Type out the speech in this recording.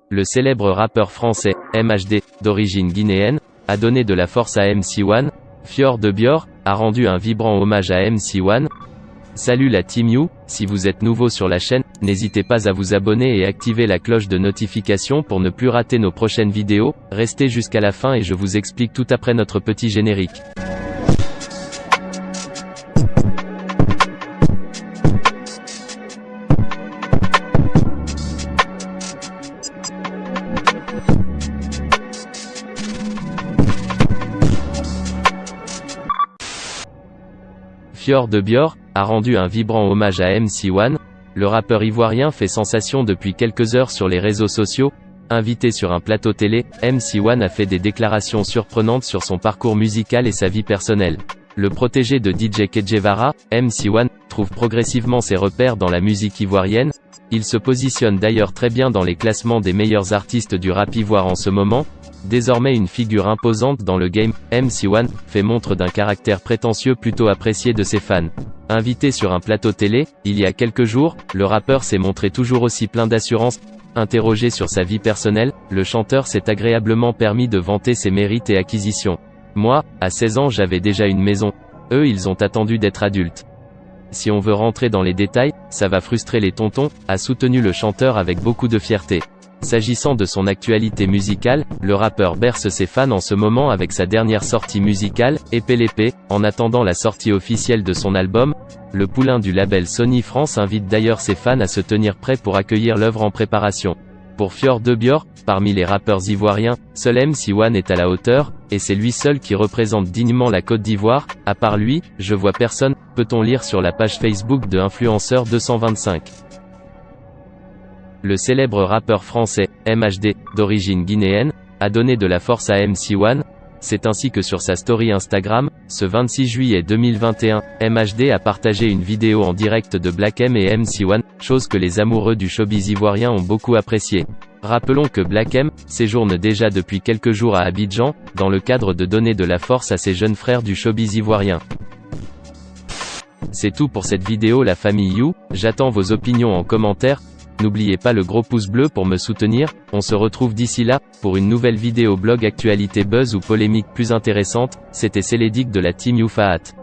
Le célèbre rappeur français, MHD, d'origine guinéenne, a donné de la force à MC1. Fior de Bior a rendu un vibrant hommage à MC1. Salut la Team You, si vous êtes nouveau sur la chaîne, n'hésitez pas à vous abonner et activer la cloche de notification pour ne plus rater nos prochaines vidéos. Restez jusqu'à la fin et je vous explique tout après notre petit générique. Fior de Bior a rendu un vibrant hommage à MC1. Le rappeur ivoirien fait sensation depuis quelques heures sur les réseaux sociaux. Invité sur un plateau télé, MC1 a fait des déclarations surprenantes sur son parcours musical et sa vie personnelle. Le protégé de DJ Kedjevara, MC1, trouve progressivement ses repères dans la musique ivoirienne. Il se positionne d'ailleurs très bien dans les classements des meilleurs artistes du rap ivoire en ce moment. Désormais une figure imposante dans le game, MC1 fait montre d'un caractère prétentieux plutôt apprécié de ses fans. Invité sur un plateau télé, il y a quelques jours, le rappeur s'est montré toujours aussi plein d'assurance. Interrogé sur sa vie personnelle, le chanteur s'est agréablement permis de vanter ses mérites et acquisitions. Moi, à 16 ans j'avais déjà une maison. Eux ils ont attendu d'être adultes. Si on veut rentrer dans les détails, ça va frustrer les tontons, a soutenu le chanteur avec beaucoup de fierté. S'agissant de son actualité musicale, le rappeur berce ses fans en ce moment avec sa dernière sortie musicale, Épée l'épée. En attendant la sortie officielle de son album, le poulain du label Sony France invite d'ailleurs ses fans à se tenir prêts pour accueillir l'œuvre en préparation. Pour Fior de Bior, parmi les rappeurs ivoiriens, seul MC1 est à la hauteur, et c'est lui seul qui représente dignement la Côte d'Ivoire. À part lui, je vois personne, peut-on lire sur la page Facebook de Influenceur 225. Le célèbre rappeur français, MHD, d'origine guinéenne, a donné de la force à MC1. C'est ainsi que sur sa story Instagram, ce 26 juillet 2021, MHD a partagé une vidéo en direct de Black M et MC1, chose que les amoureux du showbiz ivoirien ont beaucoup appréciée. Rappelons que Black M séjourne déjà depuis quelques jours à Abidjan, dans le cadre de donner de la force à ses jeunes frères du showbiz ivoirien. C'est tout pour cette vidéo la famille You, j'attends vos opinions en commentaire. N'oubliez pas le gros pouce bleu pour me soutenir, on se retrouve d'ici là, pour une nouvelle vidéo blog actualité buzz ou polémique plus intéressante. C'était Célédic de la Team You Fahat.